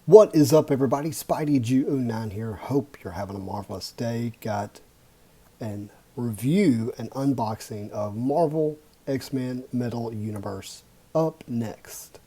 What is up, everybody? SpideyG09 here. Hope you're having a marvelous day. Got an review and unboxing of Marvel X-Men Metal Universe up next.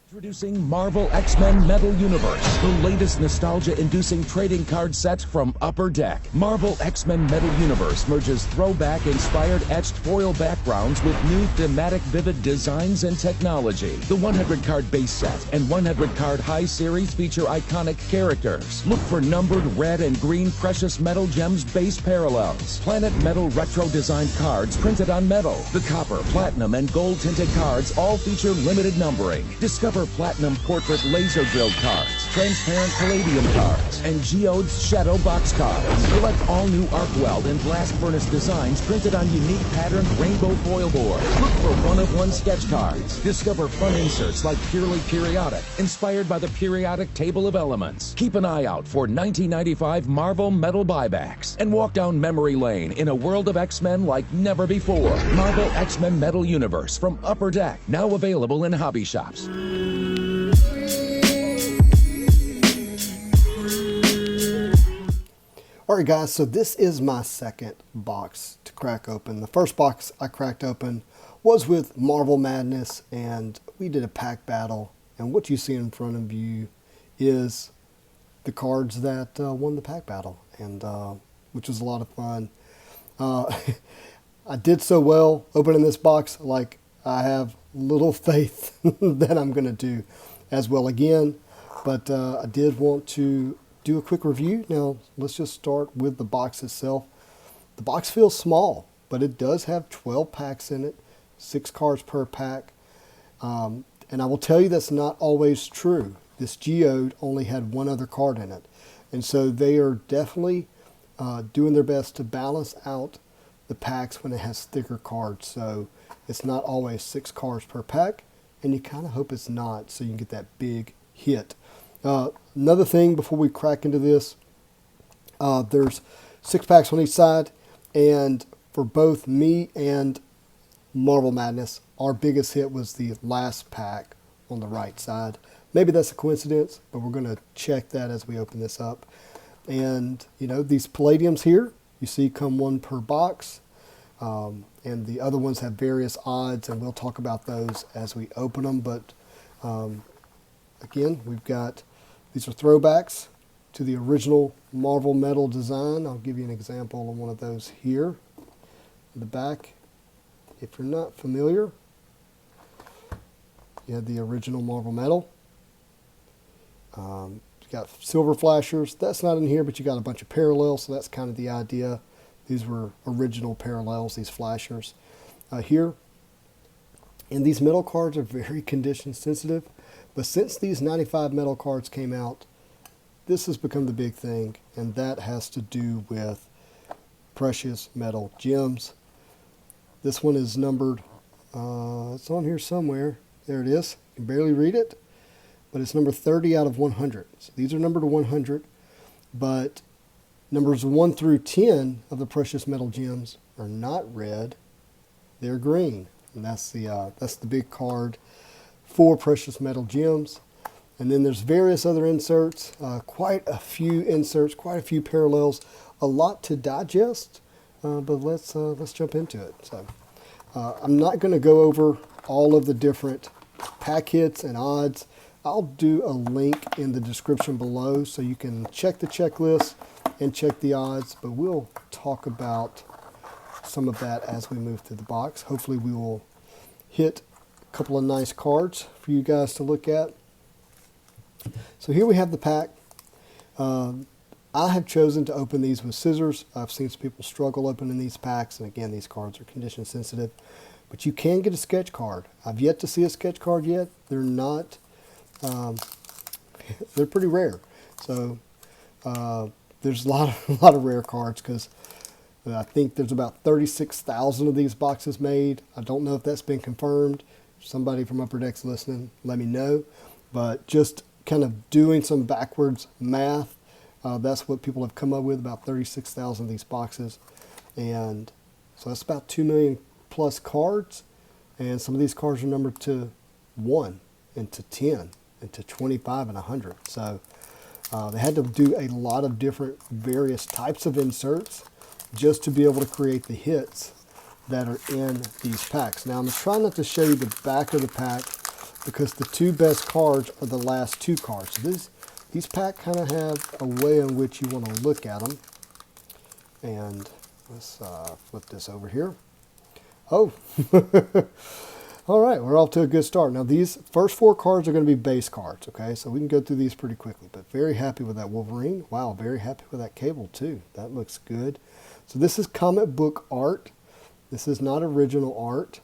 Introducing Marvel X-Men Metal Universe, the latest nostalgia-inducing trading card set from Upper Deck. Marvel X-Men Metal Universe merges throwback-inspired etched foil backgrounds with new thematic vivid designs and technology. The 100-card base set and 100-card high series feature iconic characters. Look for numbered red and green precious metal gems base parallels. Planet Metal retro-designed cards printed on metal. The copper, platinum, and gold-tinted cards all feature limited numbering. Discover Platinum Portrait Laser Drilled cards, transparent Palladium cards, and Geode's Shadow Box cards. Collect all new arc weld and blast furnace designs printed on unique patterned rainbow foil board. Look for one-of-one sketch cards. Discover fun inserts like Purely Periodic, inspired by the periodic table of elements. Keep an eye out for 1995 Marvel Metal buybacks and walk down memory lane in a world of X-Men like never before. Marvel X-Men Metal Universe from Upper Deck, now available in hobby shops. Alright guys, so this is my second box to crack open. The first box I cracked open was with Marvel Madness, and we did a pack battle. And what you see in front of you is the cards that won the pack battle, and which was a lot of fun. I did so well opening this box, like I have little faith that I'm going to do as well again. But I did want to do a quick review. Now, let's just start with the box itself. The box feels small, but it does have 12 packs in it, 6 cards per pack. And I will tell you that's not always true. This Geode only had 1 other card in it. And so they are definitely doing their best to balance out the packs when it has thicker cards. So it's not always 6 cards per pack, and you kind of hope it's not, so you can get that big hit. Another thing before we crack into this, there's 6 packs on each side, and for both me and Marvel Madness, our biggest hit was the last pack on the right side. Maybe that's a coincidence, but we're going to check that as we open this up. And, you know, these Palladiums here, you see come 1 per box, and the other ones have various odds, and we'll talk about those as we open them. But, again, we've got... these are throwbacks to the original Marvel Metal design. I'll give you an example of one of those here. In the back, if you're not familiar, you have the original Marvel Metal. You got silver flashers. That's not in here, but you got a bunch of parallels, so that's kind of the idea. These were original parallels, these flashers here. And these metal cards are very condition sensitive. But since these 95 metal cards came out, this has become the big thing, and that has to do with precious metal gems. This one is numbered, it's on here somewhere. There it is. You can barely read it, but it's number 30 out of 100. So these are numbered to 100, but numbers 1 through 10 of the precious metal gems are not red, they're green. And that's the big card for precious metal gems. And then there's various other inserts, quite a few inserts, quite a few parallels, a lot to digest, but let's jump into it. So I'm not going to go over all of the different pack hits and odds. I'll do a link in the description below so you can check the checklist and check the odds, but we'll talk about some of that as we move through the box. Hopefully we will hit couple of nice cards for you guys to look at. So here we have the pack. I have chosen to open these with scissors. I've seen some people struggle opening these packs, and again, these cards are condition sensitive, but you can get a sketch card. I've yet to see a sketch card yet. They're not, they're pretty rare. So there's a lot of rare cards, because I think there's about 36,000 of these boxes made. I don't know if that's been confirmed. Somebody from Upper Deck's listening, let me know. But just kind of doing some backwards math, that's what people have come up with, about 36,000 of these boxes. And so that's about 2 million plus cards. And some of these cards are numbered to 1 and to 10. into 25 and 100. So they had to do a lot of different various types of inserts just to be able to create the hits that are in these packs. Now I'm trying not to show you the back of the pack because the two best cards are the last two cards. So these packs kind of have a way in which you want to look at them. And let's flip this over here. Oh, all right, we're off to a good start. Now these first four cards are going to be base cards, okay? So we can go through these pretty quickly, but very happy with that Wolverine. Wow, very happy with that Cable too. That looks good. So this is comic book art. This is not original art.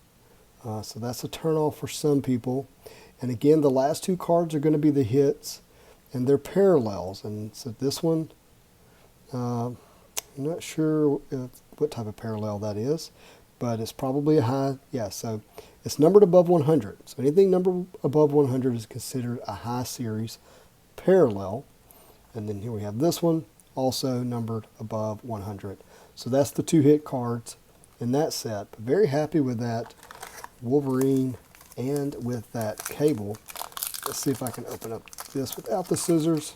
So that's a turnoff for some people. And again, the last two cards are going to be the hits, and they're parallels. And so this one, I'm not sure what type of parallel that is, but it's probably a high, yeah, so it's numbered above 100. So anything numbered above 100 is considered a high series parallel. And then here we have this one, also numbered above 100. So that's the two hit cards in that set. But very happy with that Wolverine and with that Cable. Let's see if I can open up this without the scissors.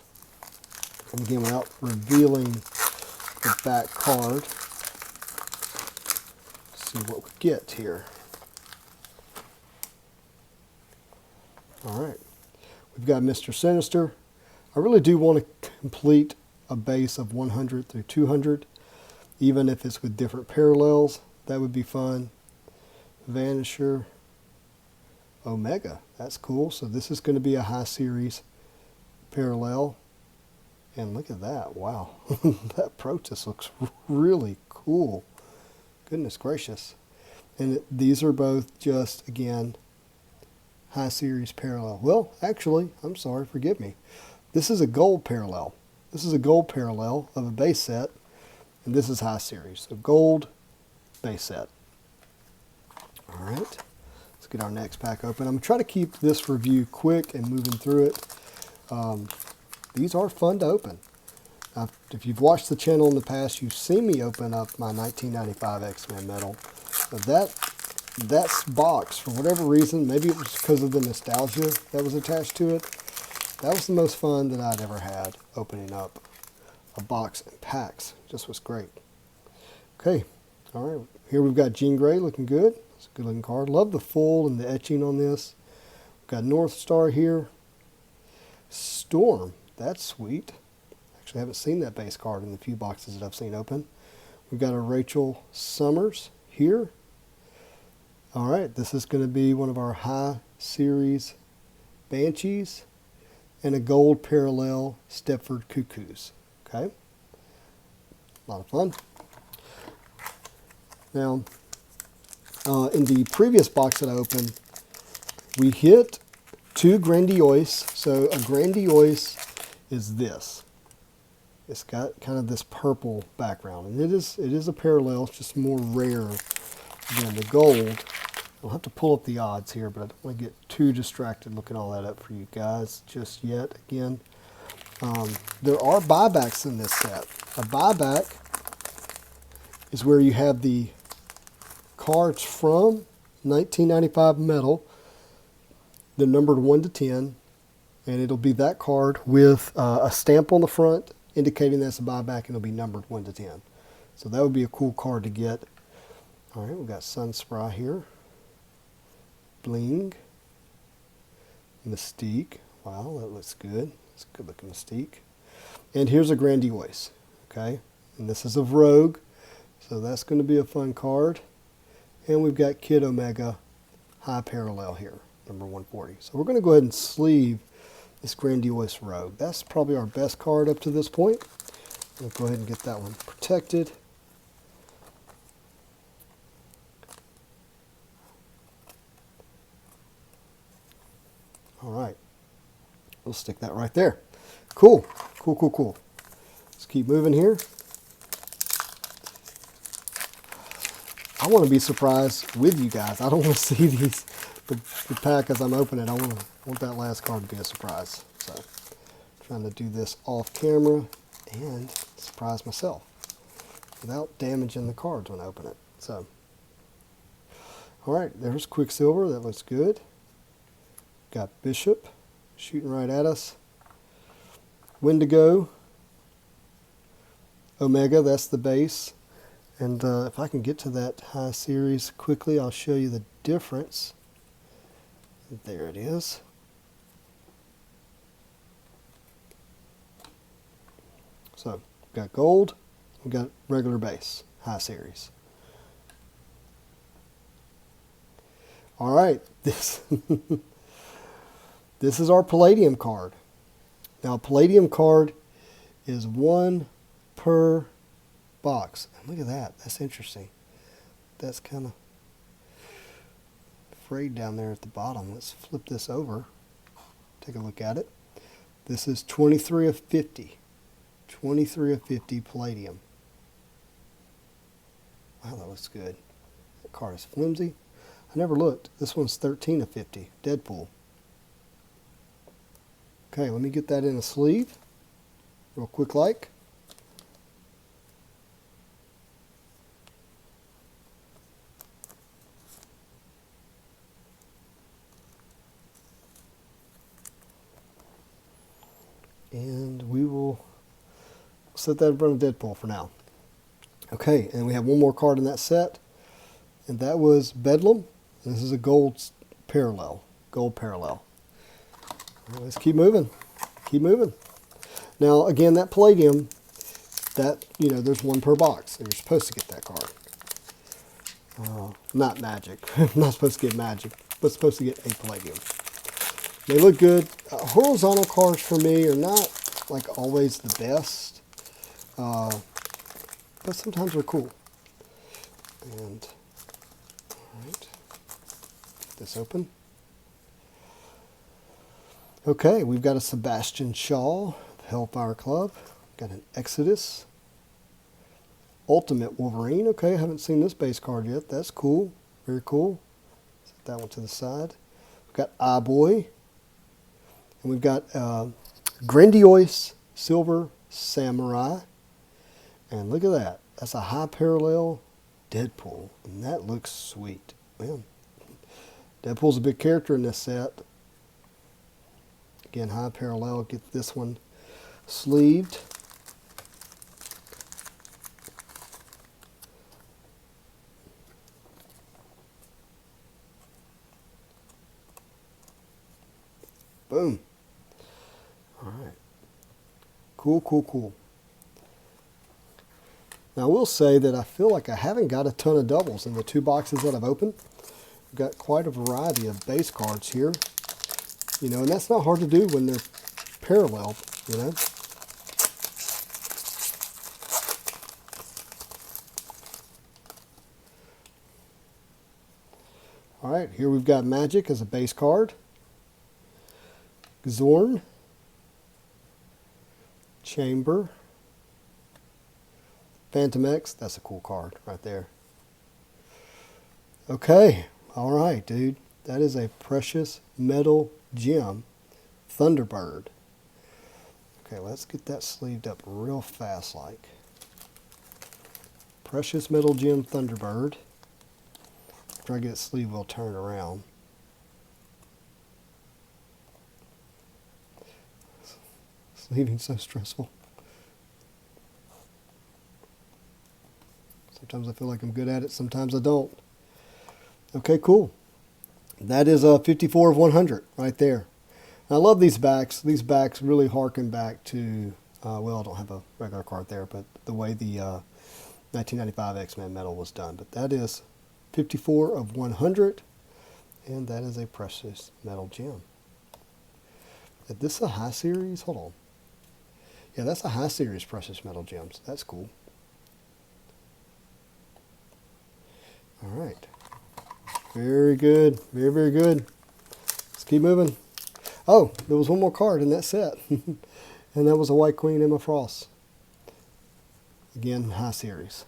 And again, without revealing the back card. See what we get here. All right, we've got Mr. Sinister. I really do want to complete a base of 100 through 200, even if it's with different parallels. That would be fun. Vanisher, Omega, that's cool. So this is going to be a high series parallel. And look at that, wow. That Protist looks really cool. Goodness gracious. And these are both just, again, high series parallel. Well, actually, I'm sorry, forgive me. This is a gold parallel. This is a gold parallel of a base set, and this is high series. So gold base set. All right, let's get our next pack open. I'm going to try to keep this review quick and moving through it. These are fun to open. If you've watched the channel in the past, you've seen me open up my 1995 X-Men Metal. But that box, for whatever reason, maybe it was because of the nostalgia that was attached to it, that was the most fun that I'd ever had, opening up a box and packs. Just was great. Okay, all right, here we've got Jean Grey looking good. It's a good looking card. Love the foil and the etching on this. We've got North Star here. Storm, that's sweet. Actually, I haven't seen that base card in the few boxes that I've seen open. We've got a Rachel Summers here. All right, this is going to be one of our high series Banshees and a gold parallel Stepford Cuckoos. Okay, a lot of fun. Now, in the previous box that I opened, we hit two Grandioise. So a Grandioise is this. It's got kind of this purple background, and it is a parallel. It's just more rare than the gold. I'll have to pull up the odds here, but I don't want to get too distracted looking all that up for you guys just yet. Again, there are buybacks in this set. A buyback is where you have the cards from 1995 metal, they're numbered 1 to 10, and it'll be that card with a stamp on the front indicating that's a buyback, and it'll be numbered 1 to 10. So that would be a cool card to get. All right, we've got Sunspry here. Bling. Mystique. Wow, that looks good. It's a good looking Mystique. And here's a Grandioise. Okay, and this is of Rogue, so that's going to be a fun card. And we've got Kid Omega high parallel here, number 140. So we're going to go ahead and sleeve this Grandioise Rogue. That's probably our best card up to this point. We'll go ahead and get that one protected. All right, we'll stick that right there. Cool, cool, cool, cool. Let's keep moving here. I want to be surprised with you guys. I don't want to see the pack as I'm opening it. I want that last card to be a surprise. So, trying to do this off camera and surprise myself without damaging the cards when I open it. So, all right, there's Quicksilver. That looks good. Got Bishop, shooting right at us. Wendigo, Omega, that's the base. And if I can get to that high series quickly, I'll show you the difference. There it is. So, we've got gold, we've got regular base, high series. All right, this is our Palladium card. Now, Palladium card is 1 per box. And look at that, that's interesting. That's kind of frayed down there at the bottom. Let's flip this over, take a look at it. This is 23 of 50. 23 of 50 Palladium. Wow, that looks good. That card is flimsy. I never looked. This one's 13 of 50. Deadpool. Okay, let me get that in a sleeve. Real quick like. And we will set that in front of Deadpool for now. Okay, and we have one more card in that set, and that was Bedlam. This is a gold parallel. Gold parallel. All right, let's keep moving. Keep moving. Now, again, that Palladium, that, there's 1 per box, and you're supposed to get that card. Not magic. Not supposed to get magic, but supposed to get a Palladium. They look good. Horizontal cards for me are not like always the best, but sometimes they're cool. And all right, get this open. Okay, we've got a Sebastian Shaw, Hellfire Club. Got an Exodus, Ultimate Wolverine. Okay, I haven't seen this base card yet. That's cool. Very cool. Set that one to the side. We've got Eye-Boy. And we've got Grandiose Silver Samurai. And look at that. That's a high parallel Deadpool. And that looks sweet. Man, Deadpool's a big character in this set. Again, high parallel. Get this one sleeved. Boom. All right. Cool, cool, cool. Now, I will say that I feel like I haven't got a ton of doubles in the 2 boxes that I've opened. I've got quite a variety of base cards here. And that's not hard to do when they're parallel, All right, here we've got Magic as a base card. Zorn, Chamber, Phantom X, that's a cool card right there. Okay, all right, dude. That is a precious metal gem, Thunderbird. Okay, let's get that sleeved up real fast like. Precious metal gem Thunderbird. After I get it sleeved, we'll turn around. Sleeving's so stressful. Sometimes I feel like I'm good at it, sometimes I don't. Okay, cool. That is 54 of 100 right there. And I love these backs. These backs really harken back to, well, I don't have a regular card there, but the way the 1995 X-Men metal was done. But that is 54 of 100, and that is a precious metal gem. Is this a high series? Hold on. Yeah, that's a high series precious metal gems. That's cool. All right. Very good. Very, very good. Let's keep moving. Oh, there was one more card in that set. And that was a White Queen Emma Frost. Again, high series.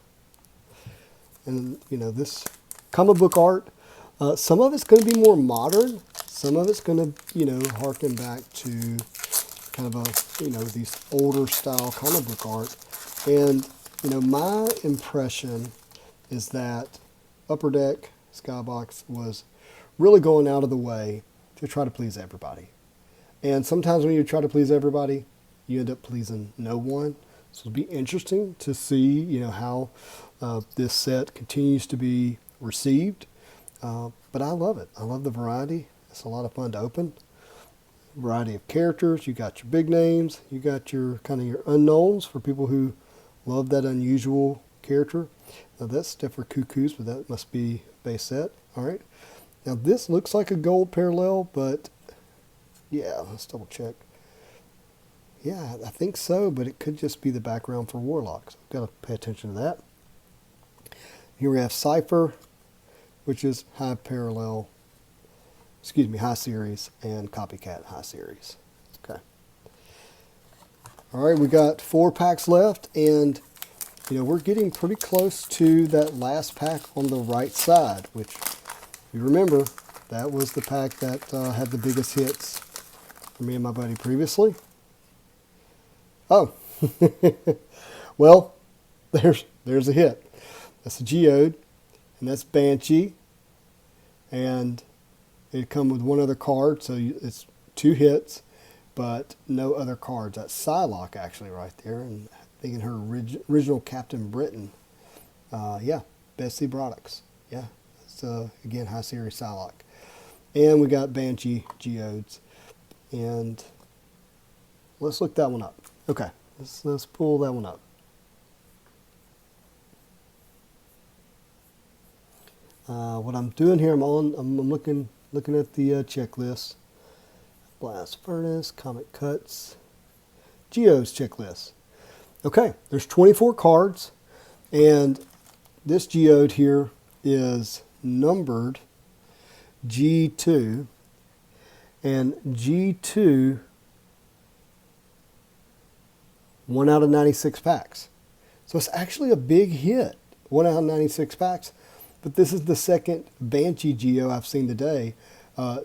And, this comic book art, some of it's going to be more modern. Some of it's going to, harken back to kind of these older style comic book art. And, my impression is that Upper Deck Skybox was really going out of the way to try to please everybody. And sometimes when you try to please everybody, you end up pleasing no one. So it'll be interesting to see, how this set continues to be received. But I love it. I love the variety. It's a lot of fun to open. Variety of characters. You got your big names. You got your kind of your unknowns for people who love that unusual character. Now that's Stepher Cuckoos, but that must be base set. All right. Now this looks like a gold parallel, but yeah, let's double check. Yeah, I think so, but it could just be the background for Warlocks. I've got to pay attention to that. Here we have Cypher, which is high series, and Copycat high series. Okay. All right, we got 4 packs left, and we're getting pretty close to that last pack on the right side, which you remember that was the pack that had the biggest hits for me and my buddy previously. Oh, well, there's a hit. That's a Geode, and that's Banshee, and it come with one other card, so it's 2 hits, but no other cards. That's Psylocke actually right there, and thinking her original Captain Britain. Yeah, Betsy Broddox. Yeah, it's again high series Psylocke, and we got Banshee Geodes, and let's look that one up. Okay, let's pull that one up. What I'm doing here, I'm looking at the checklist. Blast Furnace, Comic Cuts, Geodes checklist. Okay, there's 24 cards, and this Geode here is numbered G2, and G2 1 out of 96 packs. So it's actually a big hit, 1 out of 96 packs. But this is the second Banshee Geo I've seen today.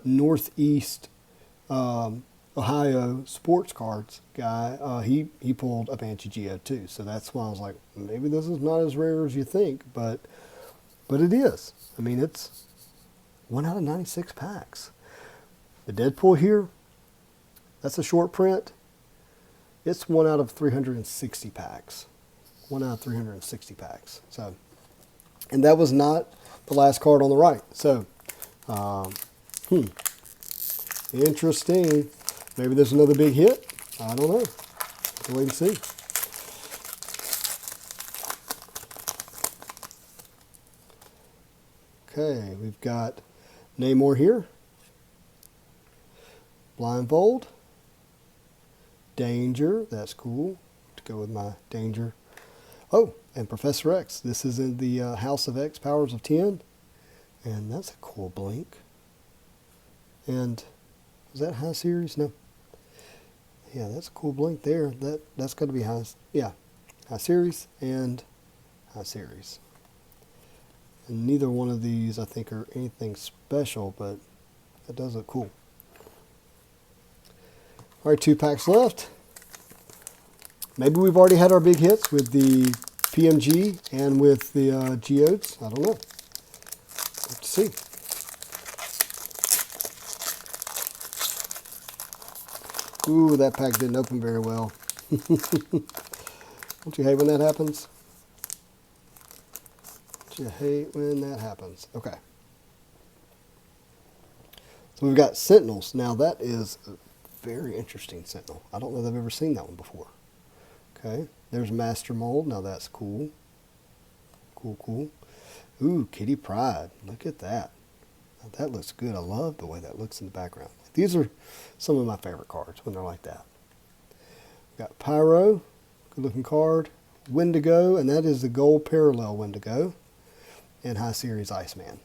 Northeast Ohio Sports Cards guy, he pulled a Banshee Geo too. So that's why I was like, maybe this is not as rare as you think, but it is. I mean, it's 1 out of 96 packs. The Deadpool here, that's a short print. It's 1 out of 360 packs. 1 out of 360 packs. So, and that was not the last card on the right. So, interesting. Maybe there's another big hit. I don't know. We'll wait and see. Okay, we've got Namor here. Blindfold. Danger, that's cool. To go with my Danger. Oh, and Professor X. This is in the House of X, Powers of 10. And that's a cool blink. And is that high series? No. Yeah, that's a cool blink there. That's got to be high. Yeah, high series and high series. And neither one of these, I think, are anything special, but that does look cool. All right, 2 packs left. Maybe we've already had our big hits with the PMG and with the Geodes. I don't know. Let's see. Ooh, that pack didn't open very well. Don't you hate when that happens? Don't you hate when that happens? Okay. So we've got Sentinels. Now that is a very interesting Sentinel. I don't know that I've ever seen that one before. Okay. There's Master Mold. Now that's cool. Cool, cool. Ooh, Kitty Pryde. Look at that. Now that looks good. I love the way that looks in the background. These are some of my favorite cards when they're like that. We've got Pyro. Good looking card. Wendigo. And that is the gold parallel Wendigo. And High Series Iceman.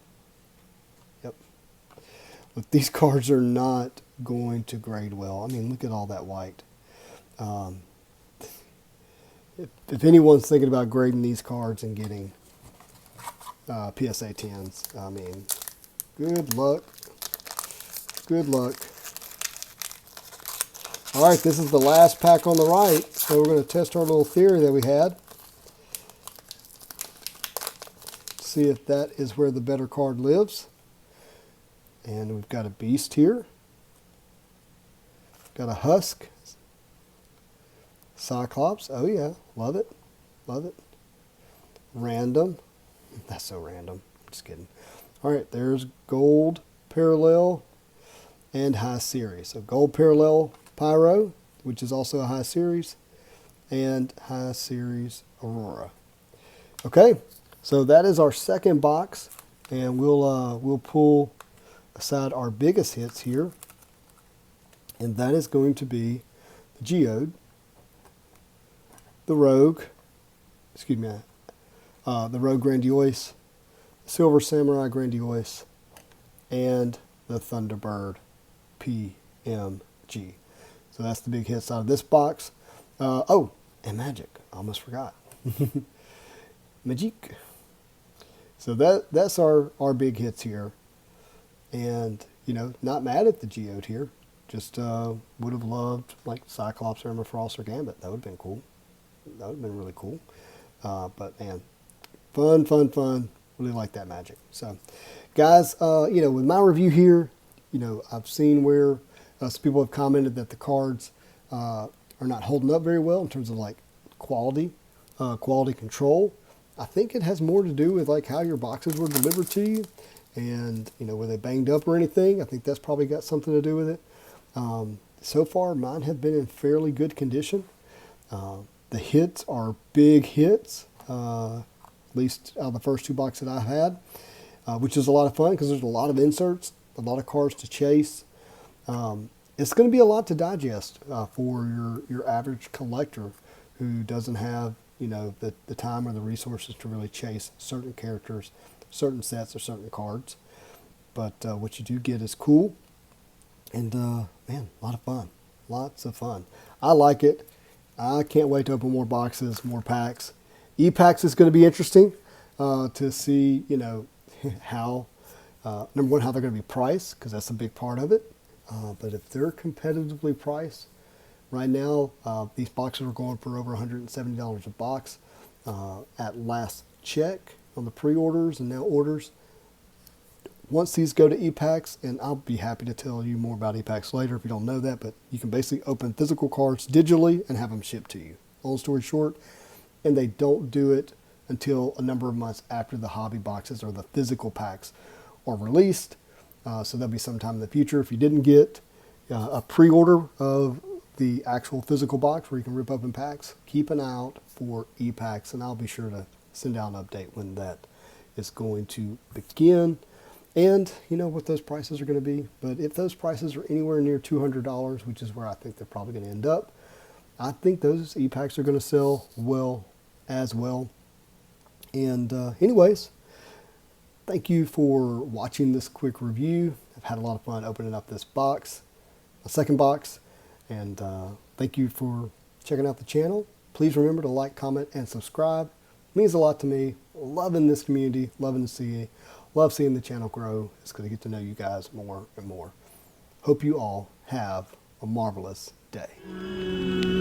Yep. Look, these cards are not going to grade well. I mean, look at all that white. If anyone's thinking about grading these cards and getting PSA 10s, I mean, good luck. Good luck. All right, this is the last pack on the right, so we're going to test our little theory that we had. See if that is where the better card lives. And we've got a Beast here. Got a Husk. Cyclops. Oh yeah, love it. Love it. Random. That's so random. Just kidding. All right, there's Gold Parallel and High Series. So Gold Parallel Pyro, which is also a High Series, and High Series Aurora. Okay, so that is our second box, and we'll pull aside our biggest hits here, and that is going to be the Geode, the Rogue, the Rogue Grandiose, Silver Samurai Grandiose, and the Thunderbird PMG. So that's the big hits out of this box. Oh, and Magic. I almost forgot. Magic. So that's our big hits here. And, you know, not mad at the Geode here. Just would have loved like Cyclops, Armor Frost, or Gambit. That would have been cool. That would have been really cool. But man, fun. Really like that Magic. So, guys, you know, with my review here, you know, I've seen where some people have commented that the cards are not holding up very well in terms of like quality control. I think it has more to do with like how your boxes were delivered to you, and you know, were they banged up or anything. I think that's probably got something to do with it. So far, mine have been in fairly good condition. The hits are big hits, at least out of the first two boxes that I had, which is a lot of fun because there's a lot of inserts, a lot of cards to chase. It's going to be a lot to digest for your average collector who doesn't have, you know, the time or the resources to really chase certain characters, certain sets, or certain cards. But what you do get is cool, and man, a lot of fun. Lots of fun. I like it. I can't wait to open more boxes, more packs. E-packs is going to be interesting to see, you know, how, number one, how they're going to be priced, because that's a big part of it. But if they're competitively priced, right now, these boxes are going for over $170 a box at last check on the pre-orders and now orders. Once these go to e-packs, and I'll be happy to tell you more about e-packs later if you don't know that, but you can basically open physical cards digitally and have them shipped to you. Long story short, and they don't do it until a number of months after the hobby boxes or the physical packs are released. So that'll be sometime in the future. If you didn't get a pre-order of the actual physical box where you can rip open packs, keep an eye out for e-packs, and I'll be sure to send out an update when that is going to begin. And you know what those prices are going to be. But if those prices are anywhere near $200, which is where I think they're probably going to end up, I think those e-packs are going to sell well as well. And anyways, thank you for watching this quick review. I've had a lot of fun opening up this box, a second box. And thank you for checking out the channel. Please remember to like, comment, and subscribe. It means a lot to me. Loving this community, loving to see it. Love seeing the channel grow. It's going to get to know you guys more and more. Hope you all have a marvelous day.